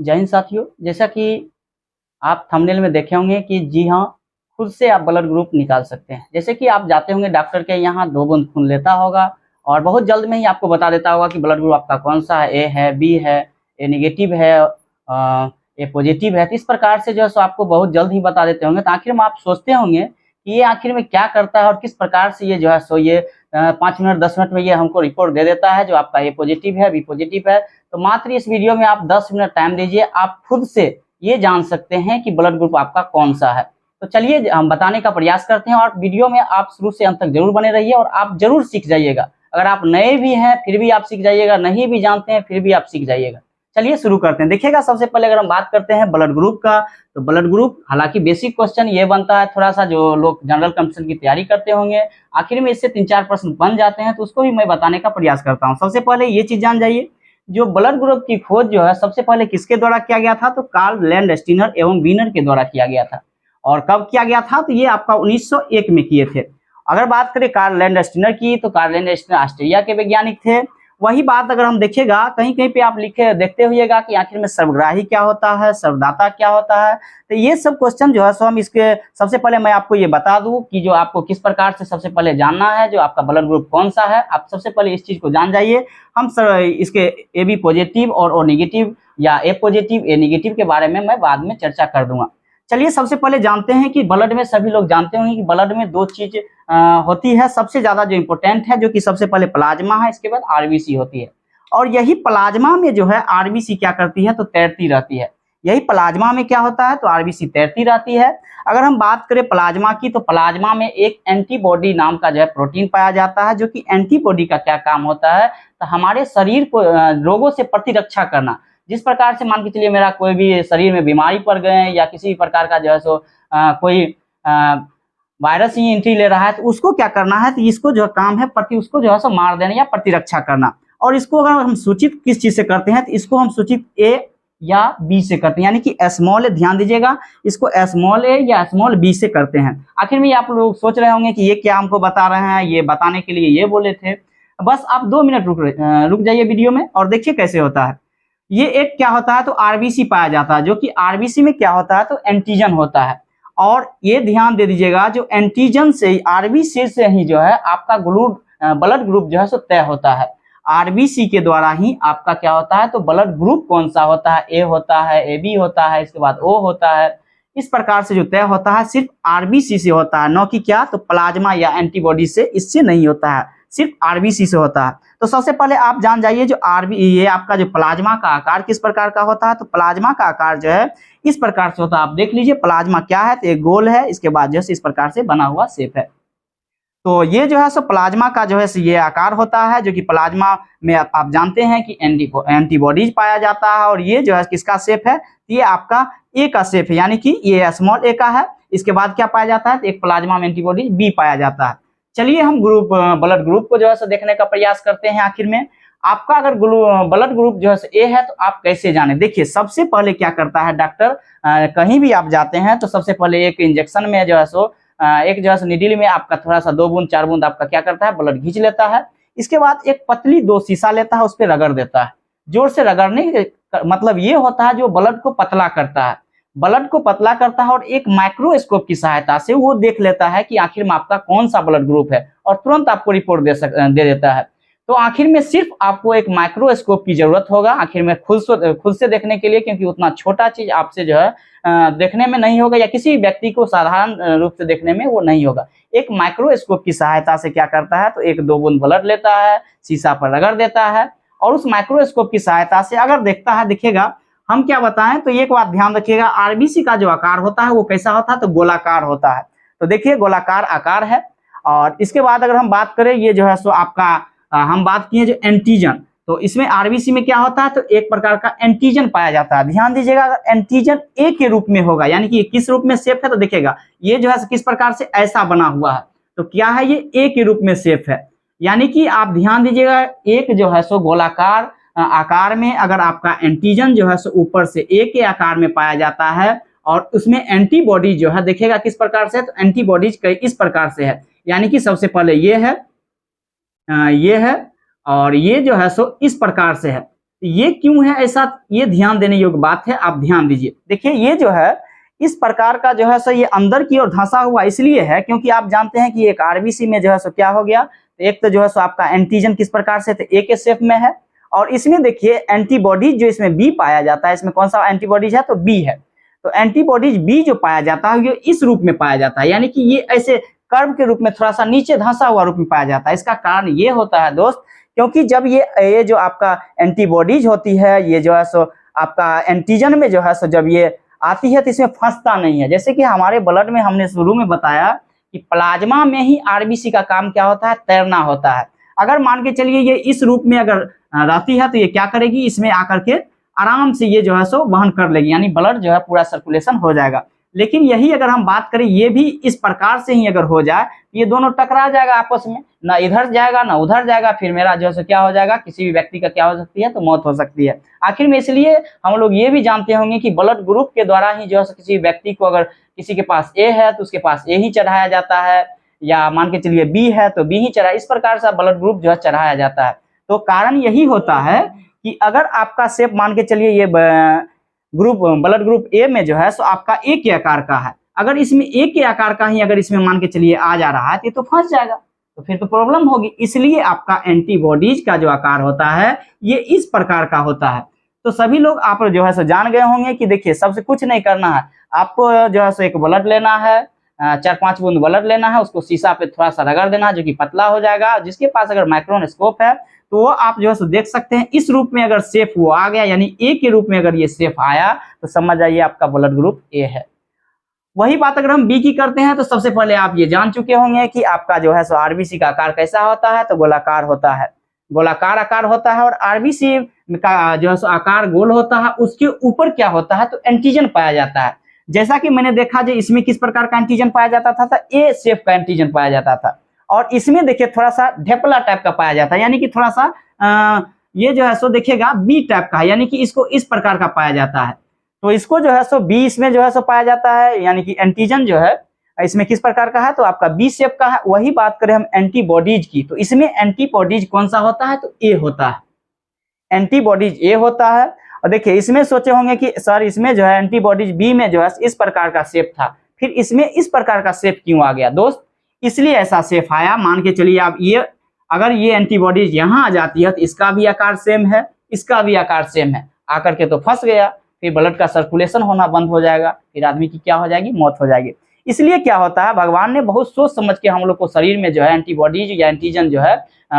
जय हिंद साथियों, जैसा कि आप थंबनेल में देखे होंगे कि जी हाँ, खुद से आप ब्लड ग्रुप निकाल सकते हैं। जैसे कि आप जाते होंगे डॉक्टर के यहाँ, 2 बूंद खून लेता होगा और बहुत जल्द में ही आपको बता देता होगा कि ब्लड ग्रुप आपका कौन-सा है, ए है, बी है, ए नेगेटिव है, ए पॉजिटिव है। तो इस प्रकार से जो है सो आपको बहुत जल्द ही बता देते होंगे। तो आखिर में आप सोचते होंगे कि ये आखिर में क्या करता है और किस प्रकार से ये जो है सो ये 5 मिनट 10 मिनट में ये हमको रिपोर्ट दे देता है जो आपका ए पॉजिटिव है, बी पॉजिटिव है। तो मात्र इस वीडियो में आप 10 मिनट टाइम दीजिए, आप खुद से ये जान सकते हैं कि ब्लड ग्रुप आपका कौन-सा है। तो चलिए हम बताने का प्रयास करते हैं और वीडियो में आप शुरू से अंत तक ज़रूर बने रहिए और आप ज़रूर सीख जाइएगा। अगर आप नए भी हैं फिर भी आप सीख जाइएगा, नहीं भी जानते हैं फिर भी आप सीख जाइएगा। चलिए शुरू करते हैं। देखिएगा, सबसे पहले अगर हम बात करते हैं ब्लड ग्रुप का, तो ब्लड ग्रुप हालाँकि बेसिक क्वेश्चन ये बनता है थोड़ा-सा, जो लोग जनरल कंपटीशन की तैयारी करते होंगे, आखिर में इससे 3-4 प्रश्न बन जाते हैं, तो उसको भी मैं बताने का प्रयास करता हूँ। सबसे पहले ये चीज़ जान जाइए, जो ब्लड ग्रुप की खोज जो है सबसे पहले किसके द्वारा किया गया था, तो कार्ल लैंडस्टीनर एवं वीनर के द्वारा किया गया था। और कब किया गया था, तो ये आपका 1901 में किए थे। अगर बात करें कार्ल लैंडस्टीनर की, तो कार्ल लैंडस्टीनर ऑस्ट्रेलिया के वैज्ञानिक थे। वही बात अगर हम देखिएगा, कहीं कहीं पे आप लिखे देखते होइएगा कि आखिर में सर्वग्राही क्या होता है, सर्वदाता क्या होता है। तो ये सब क्वेश्चन जो है सो हम इसके सबसे पहले मैं आपको ये बता दूं कि जो आपको किस प्रकार से सबसे पहले जानना है जो आपका ब्लड ग्रुप कौन सा है। आप सबसे पहले इस चीज को जान जाइए। हम इसके ए बी पॉजिटिव और ओ नेगेटिव या ए पॉजिटिव ए नेगेटिव के बारे में मैं बाद में चर्चा कर दूंगा। चलिए सबसे पहले जानते हैं कि ब्लड में, सभी लोग जानते होंगे कि ब्लड में 2 चीज होती है। सबसे ज्यादा जो इम्पोर्टेंट है, जो कि सबसे पहले प्लाज्मा है, इसके बाद आरबीसी होती है। और यही प्लाज्मा में जो है आरबीसी क्या करती है, तो तैरती रहती है। यही प्लाज्मा में क्या होता है, तो आरबीसी तैरती रहती है। अगर हम बात करें प्लाज्मा की, तो प्लाज्मा में एक एंटीबॉडी नाम का जो है प्रोटीन पाया जाता है, जो कि एंटीबॉडी का क्या काम होता है, तो हमारे शरीर को रोगों से प्रतिरक्षा करना। जिस प्रकार से मान के चलिए मेरा कोई भी शरीर में बीमारी पड़ गए या किसी भी प्रकार का जो है सो कोई वायरस ही एंट्री ले रहा है, तो उसको क्या करना है, तो इसको जो काम है उसको जो है सो मार देना या प्रतिरक्षा करना। और इसको अगर हम सूचित किस चीज से करते हैं, तो इसको हम सूचित ए या बी से करते हैं, यानी कि स्मॉल ए, ध्यान दीजिएगा, इसको स्मॉल ए या स्मॉल बी से करते हैं। आखिर में आप लोग सोच रहे होंगे कि ये क्या हमको बता रहे हैं, ये बताने के लिए ये बोले थे। बस आप 2 मिनट रुक जाइए वीडियो में और देखिए कैसे होता है। ये एक क्या होता है, तो आरबीसी पाया जाता है, जो कि आरबीसी में क्या होता है, तो एंटीजन होता है। और ये ध्यान दे दीजिएगा, जो एंटीजन से आरबीसी से ही जो है आपका ब्लड ग्रुप जो है सो तय होता है। आरबीसी के द्वारा ही आपका क्या होता है, तो ब्लड ग्रुप कौन सा होता है, ए होता है, ए बी होता है, इसके बाद ओ होता है। इस प्रकार से जो तय होता है सिर्फ आरबीसी से होता है, न कि क्या, तो प्लाज्मा या एंटीबॉडी से, इससे नहीं होता है, सिर्फ आरबीसी से होता है। तो सबसे पहले आप जान जाइए, जो ये आपका जो प्लाज्मा का आकार किस प्रकार का होता है, तो प्लाज्मा का आकार जो है इस प्रकार से होता है। आप देख लीजिए प्लाज्मा क्या है, तो एक गोल है, इसके बाद जो है इस प्रकार से बना हुआ शेप है। तो ये जो है सो प्लाज्मा का जो है ये आकार होता है, जो कि प्लाज्मा में आप जानते हैं कि एंटीबॉडीज पाया जाता है। और ये जो है किसका शेप है, ये आपका ए का शेप है, यानी कि ये स्मॉल ए का है। इसके बाद क्या पाया जाता है, तो एक प्लाज्मा में एंटीबॉडीज बी पाया जाता है। चलिए हम ब्लड ग्रुप को जो है देखने का प्रयास करते हैं। आखिर में आपका अगर ब्लड ग्रुप जो है ए है, तो आप कैसे जाने। देखिए सबसे पहले क्या करता है डॉक्टर, कहीं भी आप जाते हैं तो सबसे पहले एक इंजेक्शन में जो है सो एक जो है निडिल में आपका थोड़ा सा 2 बूंद 4 बूंद आपका क्या करता है, ब्लड खींच लेता है। इसके बाद एक पतली 2 शीशा लेता है, उस पर रगड़ देता है। जोर से रगड़ने मतलब ये होता है जो ब्लड को पतला करता है, ब्लड को पतला करता है। और एक माइक्रोस्कोप की सहायता से वो देख लेता है कि आखिर में आपका कौन सा ब्लड ग्रुप है, और तुरंत आपको रिपोर्ट दे देता है। तो आखिर में सिर्फ आपको एक माइक्रोस्कोप की जरूरत होगा आखिर में खुद से देखने के लिए, क्योंकि उतना छोटा चीज आपसे जो है देखने में नहीं होगा, या किसी व्यक्ति को साधारण रूप से देखने में वो नहीं होगा। एक माइक्रोस्कोप की सहायता से क्या करता है, तो 1-2 बूंद ब्लड लेता है, शीशा पर रगड़ देता है, और उस माइक्रोस्कोप की सहायता से अगर देखता है, दिखेगा। हम क्या बताएं, तो एक बात ध्यान रखिएगा, आरबीसी का जो आकार होता है वो कैसा होता है, तो गोलाकार होता है। तो देखिए गोलाकार आकार है। और इसके बाद अगर हम बात करें, ये जो है सो आपका हम बात किए जो एंटीजन, तो इसमें आरबीसी में क्या होता है, तो एक प्रकार का एंटीजन पाया जाता है। ध्यान दीजिएगा, अगर एंटीजन ए के रूप में होगा, यानी कि किस रूप में शेप है, तो देखिएगा ये जो है किस प्रकार से ऐसा बना हुआ है, तो क्या है, ये ए के रूप में शेप है। यानी कि आप ध्यान दीजिएगा, एक जो है सो गोलाकार आकार में अगर आपका एंटीजन जो है सो ऊपर से ए के आकार में पाया जाता है, और उसमें एंटीबॉडी जो है देखिएगा किस प्रकार से, तो एंटीबॉडीज इस प्रकार से है। यानी कि सबसे पहले ये है, और ये जो है सो इस प्रकार से है। ये क्यों है ऐसा, ये ध्यान देने योग्य बात है, आप ध्यान दीजिए। देखिए ये जो है इस प्रकार का जो है सो ये अंदर की ओर धंसा हुआ इसलिए है क्योंकि आप जानते हैं कि एक आरबीसी में जो है सो क्या हो गया, एक तो जो है सो आपका एंटीजन किस प्रकार से, तो ए के शेप में है, और इसमें देखिए एंटीबॉडीज जो इसमें बी पाया जाता है, इसमें कौन सा एंटीबॉडीज है, तो बी है। तो एंटीबॉडीज बी जो पाया जाता है ये इस रूप में पाया जाता है, यानी कि ये ऐसे कर्व के रूप में थोड़ा सा नीचे धंसा हुआ रूप में पाया जाता है। इसका कारण ये होता है दोस्त, क्योंकि जब ये जो आपका एंटीबॉडीज होती है, ये जो है सो आपका एंटीजन में जो है सो जब ये आती है तो इसमें फंसता नहीं है। जैसे कि हमारे ब्लड में हमने शुरू में बताया कि प्लाज्मा में ही आरबीसी का काम क्या होता है, तैरना होता है। अगर मान के चलिए ये इस रूप में अगर रहती है तो ये क्या करेगी, इसमें आकर के आराम से ये जो है सो वहन कर लेगी, यानी ब्लड जो है पूरा सर्कुलेशन हो जाएगा। लेकिन यही अगर हम बात करें ये भी इस प्रकार से ही अगर हो जाए, ये दोनों टकरा जाएगा आपस में, ना इधर जाएगा ना उधर जाएगा, फिर मेरा जो है सो क्या हो जाएगा, किसी भी व्यक्ति का क्या हो सकती है, तो मौत हो सकती है। आखिर में इसलिए हम लोग ये भी जानते होंगे कि ब्लड ग्रुप के द्वारा ही जो है किसी व्यक्ति को, अगर किसी के पास ए है तो उसके पास ए ही चढ़ाया जाता है, या मान के चलिए बी है तो बी ही चढ़ाया, इस प्रकार से ब्लड ग्रुप जो है चढ़ाया जाता है। तो कारण यही होता है कि अगर आपका शेप मान के चलिए ये ग्रुप ब्लड ग्रुप ए में जो है सो आपका ए के आकार का है, अगर इसमें ए के आकार का ही अगर इसमें मान के चलिए आ जा रहा है तो फंस जाएगा, तो फिर तो प्रॉब्लम होगी। इसलिए आपका एंटीबॉडीज का जो आकार होता है ये इस प्रकार का होता है। तो सभी लोग आप जो है सो जान गए होंगे कि देखिए सबसे कुछ नहीं करना है, आपको जो है सो एक ब्लड लेना है, 4-5 बूंद ब्लड लेना है, उसको शीशा पे थोड़ा सा रगड़ देना है जो कि पतला हो जाएगा। जिसके पास अगर माइक्रोस्कोप है तो वो आप जो है सो देख सकते हैं इस रूप में अगर शेप वो आ गया, यानी ए के रूप में अगर ये शेप आया तो समझ जाइए आपका ब्लड ग्रुप ए है। वही बात अगर हम बी की करते हैं तो सबसे पहले आप ये जान चुके होंगे कि आपका जो है सो आरबीसी का आकार कैसा होता है, तो गोलाकार होता है, गोलाकार आकार होता है। और आरबीसी का जो है सो आकार गोल होता है, उसके ऊपर क्या होता है, तो एंटीजन पाया जाता है। जैसा कि मैंने देखा जो इसमें किस प्रकार का एंटीजन पाया जाता था, ए शेप का एंटीजन पाया जाता था, और इसमें देखिए थोड़ा सा ढेपला टाइप का पाया जाता है, यानी कि थोड़ा सा ये जो है सो देखिएगा बी टाइप का है, यानी कि इसको इस प्रकार का पाया जाता है। तो इसको जो है सो बी इसमें जो है सो पाया जाता है, यानी कि एंटीजन जो है इसमें किस प्रकार का है, तो आपका बी शेप का है। वही बात करें हम एंटीबॉडीज की, तो इसमें एंटीबॉडीज कौन सा होता है, तो ए होता है, एंटीबॉडीज ए होता है। और देखिए इसमें सोचे होंगे कि सर इसमें जो है एंटीबॉडीज बी में जो है इस प्रकार का शेप था, फिर इसमें इस प्रकार का शेप क्यों आ गया दोस्त, इसलिए ऐसा शेप आया। मान के चलिए आप ये अगर ये एंटीबॉडीज यहाँ आ जाती है तो इसका भी आकार सेम है, इसका भी आकार सेम है, आकर के तो फंस गया, फिर ब्लड का सर्कुलेशन होना बंद हो जाएगा, फिर आदमी की क्या हो जाएगी, मौत हो जाएगी। इसलिए क्या होता है, भगवान ने बहुत सोच समझ के हम लोग को शरीर में जो है एंटीबॉडीज या एंटीजन जो है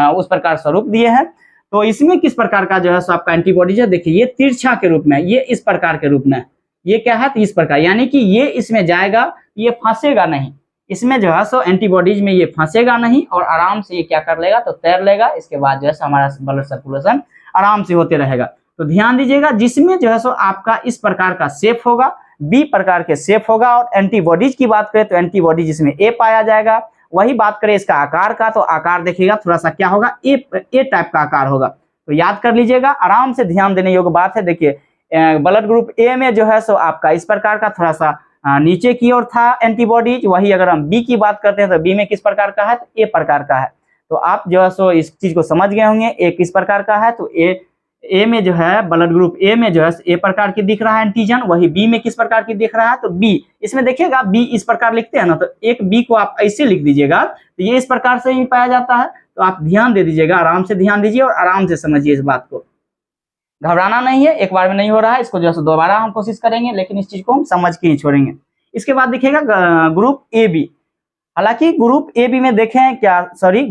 उस प्रकार स्वरूप दिए हैं। तो इसमें किस प्रकार का जो है सो आपका एंटीबॉडीज है, देखिए ये तिरछा के रूप में, ये इस प्रकार के रूप में, ये क्या है, तो इस प्रकार, यानी कि ये इसमें जाएगा, ये फंसेगा नहीं, इसमें जो है सो एंटीबॉडीज में ये फंसेगा नहीं, और आराम से ये क्या कर लेगा, तो तैर लेगा। इसके बाद जो है हमारा ब्लड सर्कुलेशन आराम से होते रहेगा। तो ध्यान दीजिएगा, जिसमें जो है सो आपका इस प्रकार का शेप होगा, बी प्रकार के शेप होगा, और एंटीबॉडीज की बात करें तो एंटीबॉडीज इसमें ए पाया जाएगा। वही बात करें इसका आकार का, तो आकार देखिएगा थोड़ा सा क्या होगा, ए टाइप का आकार होगा। तो याद कर लीजिएगा, आराम से ध्यान देने योग्य बात है। देखिए ब्लड ग्रुप ए में जो है सो आपका इस प्रकार का थोड़ा सा नीचे की ओर था एंटीबॉडीज। वही अगर हम बी की बात करते हैं तो बी में किस प्रकार का है, तो ए प्रकार का है। तो आप जो है सो इस चीज को समझ गए होंगे, ए किस प्रकार का है, तो ए में जो है ब्लड ग्रुप ए में जो है ए प्रकार की दिख रहा है एंटीजन, वही बी में किस प्रकार की दिख रहा है, तो बी इसमें देखिएगा बी इस प्रकार लिखते हैं ना, तो एक बी को आप ऐसे लिख दीजिएगा, तो ये इस प्रकार से ही पाया जाता है। तो आप ध्यान दे दीजिएगा, आराम से ध्यान दीजिए और आराम से समझिए इस बात को, घबराना नहीं है, एक बार में नहीं हो रहा है, इसको जो है दोबारा हम कोशिश करेंगे, लेकिन इस चीज को हम समझ के ही छोड़ेंगे। इसके बाद देखिएगा ग्रुप ए बी। हालांकि ग्रुप ए बी में देखें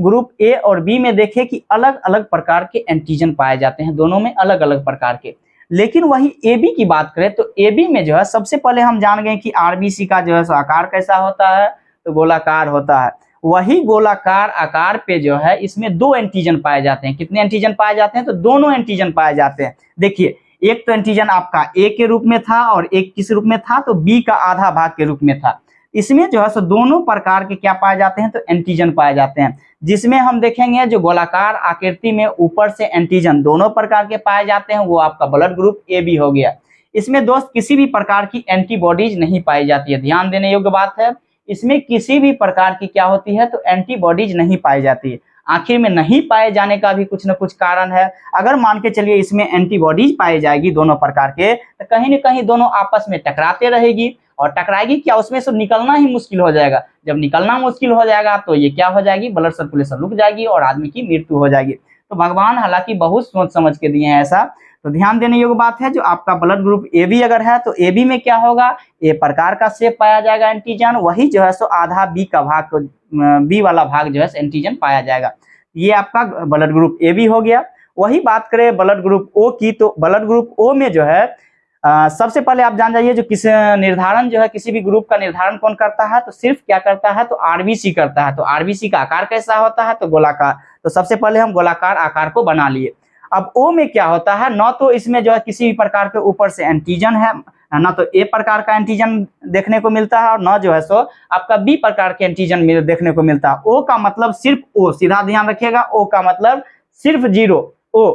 ग्रुप ए और बी में देखें कि अलग अलग प्रकार के एंटीजन पाए जाते हैं, दोनों में अलग अलग प्रकार के। लेकिन वही ए बी की बात करें तो ए बी में जो है सबसे पहले हम जान गए कि आरबीसी का जो है आकार कैसा होता है, तो गोलाकार होता है। वही गोलाकार आकार पे जो है इसमें दो एंटीजन पाए जाते हैं। कितने एंटीजन पाए जाते हैं, तो दोनों एंटीजन पाए जाते हैं। देखिए एक तो एंटीजन आपका ए के रूप में था और एक किस रूप में था, तो बी का आधा भाग के रूप में था। इसमें जो है सो दोनों प्रकार के क्या पाए जाते हैं, तो एंटीजन पाए जाते हैं। जिसमें हम देखेंगे जो गोलाकार आकृति में ऊपर से एंटीजन दोनों प्रकार के पाए जाते हैं, वो आपका ब्लड ग्रुप ए बी हो गया। इसमें दोस्त किसी भी प्रकार की एंटीबॉडीज नहीं पाई जाती है, ध्यान देने योग्य बात है। इसमें किसी भी प्रकार की क्या होती है, तो एंटीबॉडीज नहीं पाई जाती है। आखिर में नहीं पाए जाने का भी कुछ न कुछ कारण है। अगर मान के चलिए इसमें एंटीबॉडीज पाई जाएगी दोनों प्रकार के, तो कहीं न कहीं दोनों आपस में टकराते रहेगी, और टकराएगी क्या, उसमें से निकलना ही मुश्किल हो जाएगा। जब निकलना मुश्किल हो जाएगा तो ये क्या हो जाएगी, ब्लड सर्कुलेशन रुक जाएगी और आदमी की मृत्यु हो जाएगी। तो भगवान हालांकि बहुत सोच समझ के दिए हैं ऐसा, तो ध्यान देने योग्य बात है। जो आपका ब्लड ग्रुप ए बी अगर है तो ए बी में क्या होगा, ए प्रकार का शेप पाया जाएगा एंटीजन, वही जो है सो आधा बी का भाग, बी वाला भाग जो है एंटीजन पाया जाएगा। ये आपका ब्लड ग्रुप ए बी हो गया। वही बात करें ब्लड ग्रुप ओ की, तो ब्लड ग्रुप ओ में जो है सबसे पहले आप जान जाइए, जो किस निर्धारण जो है किसी भी ग्रुप का निर्धारण कौन करता है, तो सिर्फ क्या करता है, तो आरबीसी करता है। तो आरबीसी का आकार कैसा होता है, तो गोलाकार। तो सबसे पहले हम गोलाकार आकार को बना लिए। अब ओ में क्या होता है, न तो इसमें जो है किसी भी प्रकार के ऊपर से एंटीजन है, न तो ए प्रकार का एंटीजन देखने को मिलता है, और न जो है सो आपका बी प्रकार के एंटीजन देखने को मिलता है। ओ का मतलब सिर्फ ओ, सीधा ध्यान रखिएगा, ओ का मतलब सिर्फ 0 ओ।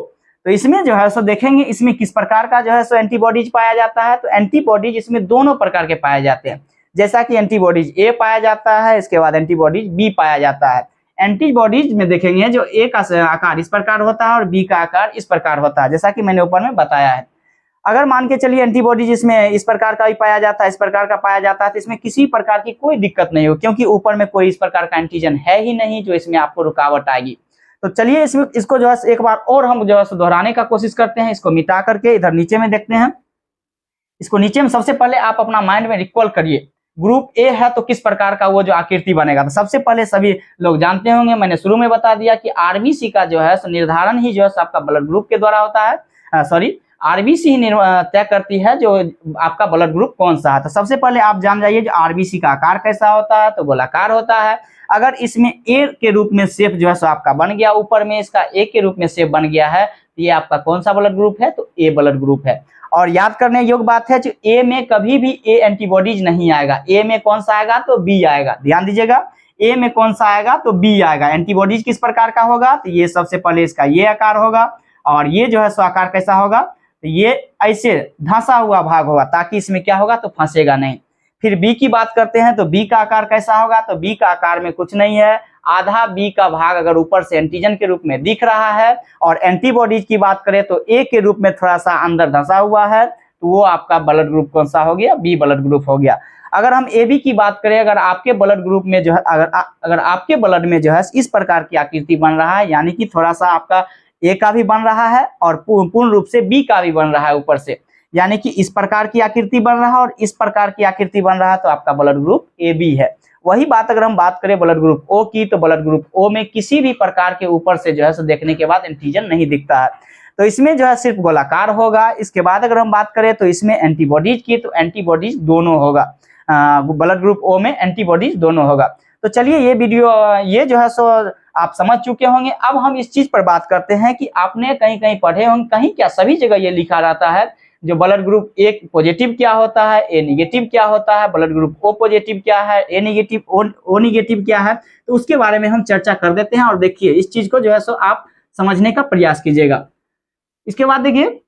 तो इसमें जो है सो देखेंगे इसमें किस प्रकार का जो है सो एंटीबॉडीज पाया जाता है, तो एंटीबॉडीज इसमें दोनों प्रकार के पाए जाते हैं। जैसा कि एंटीबॉडीज ए पाया जाता है, इसके बाद एंटीबॉडीज बी पाया जाता है। एंटीबॉडीज में देखेंगे जो ए का आकार इस प्रकार होता है और बी का आकार इस प्रकार होता है, जैसा कि मैंने ऊपर में बताया है। अगर मान के चलिए एंटीबॉडीज इसमें इस प्रकार का भी पाया जाता है, इस प्रकार का पाया जाता है, तो इसमें किसी प्रकार की कोई दिक्कत नहीं हो, क्योंकि ऊपर में कोई इस प्रकार का एंटीजन है ही नहीं जो इसमें आपको रुकावट आएगी। तो चलिए इसको जो है एक बार और हम जो है दोहराने का कोशिश करते हैं। इसको मिटा करके इधर नीचे में देखते हैं। इसको नीचे में सबसे पहले आप अपना माइंड में रिकॉल करिए, ग्रुप ए है तो किस प्रकार का वो जो आकृति बनेगा। तो सबसे पहले सभी लोग जानते होंगे, मैंने शुरू में बता दिया कि आरबीसी का जो है निर्धारण ही जो है आपका ब्लड ग्रुप के द्वारा होता है। सॉरी, आरबीसी ही तय करती है जो आपका ब्लड ग्रुप कौन सा है। तो सबसे पहले आप जान जाइए जो आरबीसी का आकार कैसा होता है, तो गोलाकार होता है। अगर इसमें ए के रूप में शेप जो है सो आपका बन गया, ऊपर में इसका ए के रूप में शेप बन गया है, तो ये आपका कौन सा ब्लड ग्रुप है, तो ए ब्लड ग्रुप है। और याद करने योग्य बात है, जो ए में कभी भी ए एंटीबॉडीज नहीं आएगा। ए में कौन सा आएगा, तो बी आएगा। ध्यान दीजिएगा, ए में कौन सा आएगा, तो बी आएगा। एंटीबॉडीज किस प्रकार का होगा, तो ये सबसे पहले इसका ये आकार होगा, और ये जो है सो आकार कैसा होगा, तो ये ऐसे धंसा हुआ भाग होगा, ताकि इसमें क्या होगा, तो फंसेगा नहीं। फिर बी की बात करते हैं, तो बी का आकार कैसा होगा, तो बी का आकार में कुछ नहीं है, आधा बी का भाग अगर ऊपर से एंटीजन के रूप में दिख रहा है। और एंटीबॉडीज की बात करें तो ए के रूप में थोड़ा सा अंदर धंसा हुआ है, तो वो आपका ब्लड ग्रुप कौन सा हो गया, बी ब्लड ग्रुप हो गया। अगर हम ए बी की बात करें, अगर आपके ब्लड ग्रुप में जो है अगर आपके ब्लड में जो है इस प्रकार की आकृति बन रहा है, यानी कि थोड़ा सा आपका ए का भी बन रहा है और पूर्ण रूप से बी का भी बन रहा है ऊपर से, यानी कि इस प्रकार की आकृति बन रहा है और इस प्रकार की आकृति बन रहा है, तो आपका ब्लड ग्रुप ए बी है। वही बात अगर हम बात करें ब्लड ग्रुप ओ की, तो ब्लड ग्रुप ओ में किसी भी प्रकार के ऊपर से जो है देखने के बाद एंटीजन नहीं दिखता है, तो इसमें जो है सिर्फ गोलाकार होगा। इसके बाद अगर हम बात करें तो इसमें एंटीबॉडीज की, तो एंटीबॉडीज दोनों होगा, ब्लड ग्रुप ओ में एंटीबॉडीज दोनों होगा। तो चलिए ये वीडियो ये जो है सो आप समझ चुके होंगे। अब हम इस चीज पर बात करते हैं कि आपने कहीं कहीं पढ़े होंगे, कहीं क्या सभी जगह ये लिखा रहता है जो ब्लड ग्रुप ए पॉजिटिव क्या होता है, ए निगेटिव क्या होता है, ब्लड ग्रुप ओ पॉजिटिव क्या है, ए निगेटिव ओ निगेटिव क्या है। तो उसके बारे में हम चर्चा कर देते हैं, और देखिए इस चीज को जो है सो आप समझने का प्रयास कीजिएगा। इसके बाद देखिए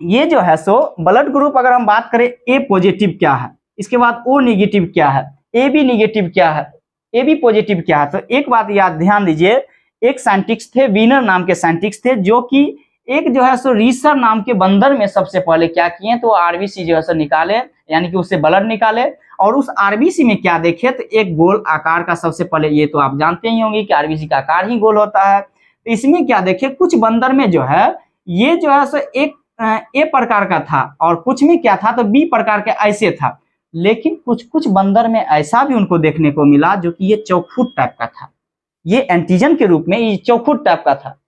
ये जो है सो ब्लड ग्रुप अगर हम बात करें ए पॉजिटिव क्या है, इसके बाद ओ निगेटिव क्या है, ए बी निगेटिव क्या है, ए बी पॉजिटिव क्या है। तो एक बात याद ध्यान दीजिए, एक साइंटिस्ट थे, वीनर नाम के साइंटिस्ट थे, जो कि एक जो है सो रीसर नाम के बंदर में सबसे पहले क्या किए, तो आरबीसी जो है सो निकाले, यानी कि उससे ब्लड निकाले, और उस आरबीसी में क्या देखे, तो एक गोल आकार का, सबसे पहले ये तो आप जानते ही होंगे कि आरबीसी का आकार ही गोल होता है। तो इसमें क्या देखे, कुछ बंदर में जो है ये जो है सो एक ए प्रकार का था, और कुछ में क्या था, तो बी प्रकार के ऐसे था। लेकिन कुछ कुछ बंदर में ऐसा भी उनको देखने को मिला जो कि ये चौखुट टाइप का था, ये एंटीजन के रूप में ये चौखुट टाइप का था।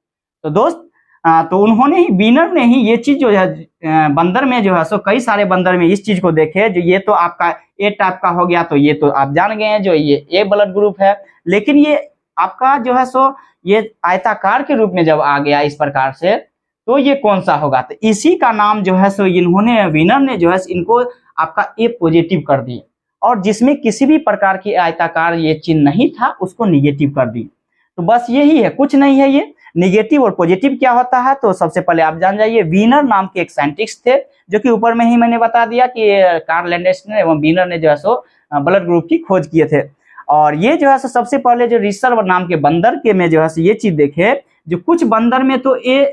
तो दोस्त तो उन्होंने ही, वीनर ने ही ये चीज जो है बंदर में जो है सो कई सारे बंदर में इस चीज को देखे, जो ये तो आपका ए टाइप का हो गया, तो ये तो आप जान गए हैं जो ये ए ब्लड ग्रुप है। लेकिन ये आपका जो है सो ये आयताकार के रूप में जब आ गया इस प्रकार से, तो ये कौन सा होगा, तो इसी का नाम जो है सो इन्होंने, वीनर ने जो है इनको आपका ए पॉजिटिव कर दिए, और जिसमें किसी भी प्रकार की आयताकार ये चिन्ह नहीं था उसको निगेटिव कर दी। तो बस यही है, कुछ नहीं है। ये निगेटिव और पॉजिटिव क्या होता है, तो सबसे पहले आप जान जाइए, वीनर नाम के एक साइंटिस्ट थे, जो कि ऊपर में ही मैंने बता दिया कि कार्ल लैंडस्टर एवं वीनर ने जो है सो ब्लड ग्रुप की खोज किए थे। और ये जो है सो सबसे पहले जो रिसर्व नाम के बंदर के में जो है सो ये चीज देखे, जो कुछ बंदर में तो ए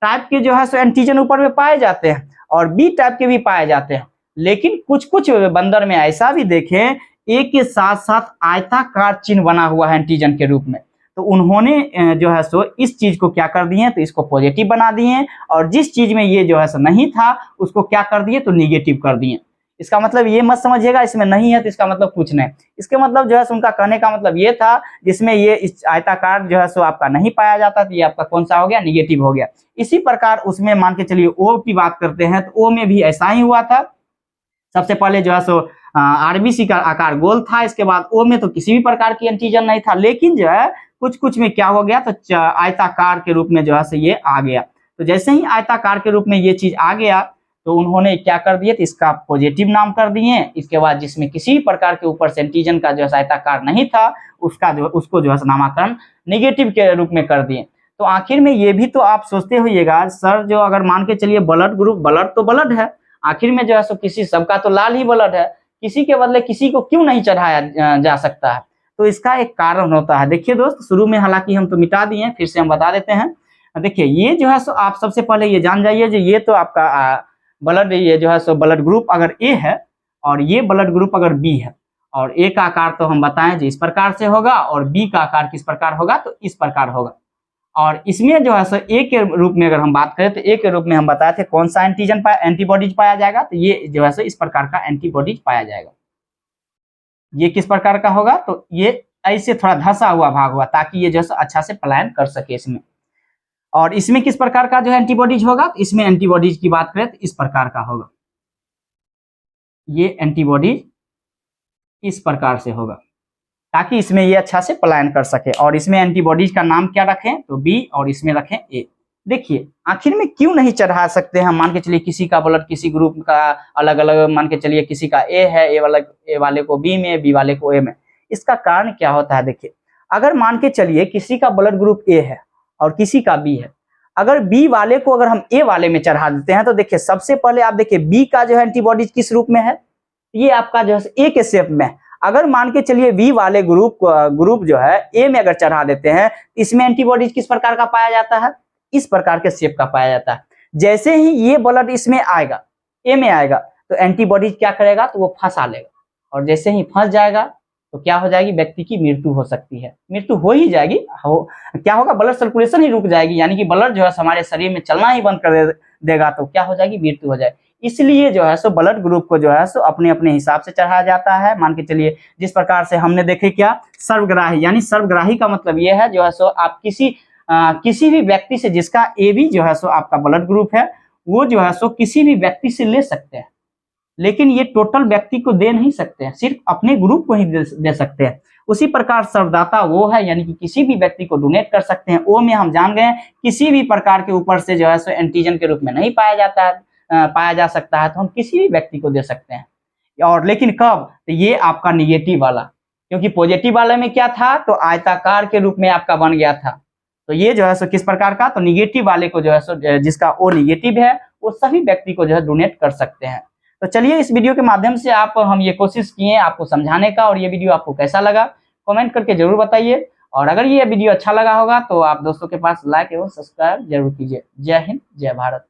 टाइप के जो है सो एंटीजन ऊपर में पाए जाते हैं और बी टाइप के भी पाए जाते हैं, लेकिन कुछ कुछ बंदर में ऐसा भी देखें ए के साथ साथ आयताकार चिन्ह बना हुआ है एंटीजन के रूप में, तो उन्होंने जो है सो इस चीज को क्या कर दिए, तो इसको पॉजिटिव बना दिए, और जिस चीज में ये जो है सो नहीं था उसको क्या कर दिए, तो निगेटिव कर दिए। इसका मतलब ये मत समझिएगा इसमें नहीं है तो इसका मतलब कुछ नहीं, इसके मतलब जो है सो उनका कहने का मतलब ये था जिसमें ये इस आयताकार जो है सो आपका नहीं पाया जाता, तो ये आपका कौन सा हो गया, निगेटिव हो गया। इसी प्रकार उसमें मान के चलिए ओ की बात करते हैं, तो ओ में भी ऐसा ही हुआ था। सबसे पहले जो है सो आरबीसी का आकार गोल था, इसके बाद ओ में तो किसी भी प्रकार की एंटीजन नहीं था, लेकिन जो है कुछ कुछ में क्या हो गया, तो आयताकार के रूप में जो है सो ये आ गया। तो जैसे ही आयताकार के रूप में ये चीज आ गया तो उन्होंने क्या कर दिए, तो इसका पॉजिटिव नाम कर दिए। इसके बाद जिसमें किसी भी प्रकार के ऊपर से एंटीजन का जो है आयताकार नहीं था उसको जो है नामाकरण निगेटिव के रूप में कर दिए। तो आखिर में ये भी तो आप सोचते होइएगा सर, जो अगर मान के चलिए ब्लड ग्रुप, ब्लड तो ब्लड है, आखिर में जो है सो किसी सबका तो लाल ही ब्लड है, किसी के बदले किसी को क्यों नहीं चढ़ाया जा सकता है। तो इसका एक कारण होता है। देखिए दोस्त, शुरू में हालांकि हम तो मिटा दिए, फिर से हम बता देते हैं। देखिए ये जो है सो आप सबसे पहले ये जान जाइए जो ये तो आपका ब्लड, ये जो है सो ब्लड ग्रुप अगर ए है और ये ब्लड ग्रुप अगर बी है, और ए का आकार तो हम बताएं जो इस प्रकार से होगा और बी का आकार किस प्रकार होगा, तो इस प्रकार होगा। और इसमें जो है सो ए के रूप में अगर हम बात करें तो ए के रूप में हम बताए थे कौन सा एंटीबॉडीज पाया जाएगा, तो ये जो है सो इस प्रकार का एंटीबॉडीज पाया जाएगा। ये किस प्रकार का होगा, तो ये ऐसे थोड़ा धंसा हुआ भाग हुआ, ताकि ये जो है अच्छा से पलायन कर सके इसमें। और इसमें किस प्रकार का जो है एंटीबॉडीज होगा, तो इसमें एंटीबॉडीज की बात करें तो इस प्रकार का होगा, ये एंटीबॉडीज इस प्रकार से होगा, ताकि इसमें ये अच्छा से पलायन कर सके। और इसमें एंटीबॉडीज का नाम क्या रखें, तो बी, और इसमें रखें ए। देखिए आखिर में क्यों नहीं चढ़ा सकते हम, मान के चलिए किसी का ब्लड किसी ग्रुप का अलग अलग, मान के चलिए किसी का ए है, ए वाले को बी में, बी वाले को ए में। इसका कारण क्या होता है, देखिए अगर मान के चलिए किसी का ब्लड ग्रुप ए है और किसी का बी है, अगर बी वाले को अगर हम ए वाले में चढ़ा देते हैं, तो देखिए सबसे पहले आप देखिए बी का जो है एंटीबॉडीज किस रूप में है, ये आपका जो है ए के शेप में। अगर मान के चलिए बी वाले ग्रुप जो है ए में अगर चढ़ा देते हैं, इसमें एंटीबॉडीज किस प्रकार का पाया जाता है, इस प्रकार के शेप का पाया जाता है। जैसे ही ये ब्लड इसमें आएगा, ए में आएगा, तो एंटीबॉडीज क्या करेगा, तो वो फंसा लेगा, और जैसे ही फंस जाएगा तो क्या हो जाएगी, व्यक्ति की मृत्यु हो सकती है, मृत्यु हो ही जाएगी। क्या होगा, ब्लड सर्कुलेशन ही रुक जाएगी, यानी कि ब्लड जो है हमारे शरीर में चलना ही बंद कर देगा, तो क्या हो जाएगी, मृत्यु हो जाएगी। इसलिए जो है सो ब्लड ग्रुप को जो है सो अपने अपने हिसाब से चढ़ाया जाता है। मान के चलिए जिस प्रकार से हमने देखे क्या, सर्वग्राही, यानी सर्वग्राही का मतलब ये है जो है सो आप किसी भी व्यक्ति से जिसका ए बी जो है सो आपका ब्लड ग्रुप है, वो जो है सो किसी भी व्यक्ति से ले सकते हैं, लेकिन ये टोटल व्यक्ति को दे नहीं सकते हैं, सिर्फ अपने ग्रुप को ही दे सकते हैं। उसी प्रकार सर्वदाता वो है, यानी कि किसी भी व्यक्ति को डोनेट कर सकते हैं। ओ में हम जान गए किसी भी प्रकार के ऊपर से जो है सो एंटीजन के रूप में नहीं पाया जा सकता है, तो हम किसी भी व्यक्ति को दे सकते हैं। और लेकिन कब, तो ये आपका निगेटिव वाला, क्योंकि पॉजिटिव वाले में क्या था, तो आयताकार के रूप में आपका बन गया था। तो ये जो है सो किस प्रकार का, तो निगेटिव वाले को जो है सो जिसका ओ निगेटिव है वो सभी व्यक्ति को जो है डोनेट कर सकते हैं। तो चलिए इस वीडियो के माध्यम से हम ये कोशिश किए आपको समझाने का, और ये वीडियो आपको कैसा लगा कमेंट करके जरूर बताइए। और अगर ये वीडियो अच्छा लगा होगा तो आप दोस्तों के पास लाइक एवं सब्सक्राइब जरूर कीजिए। जय हिंद, जय भारत।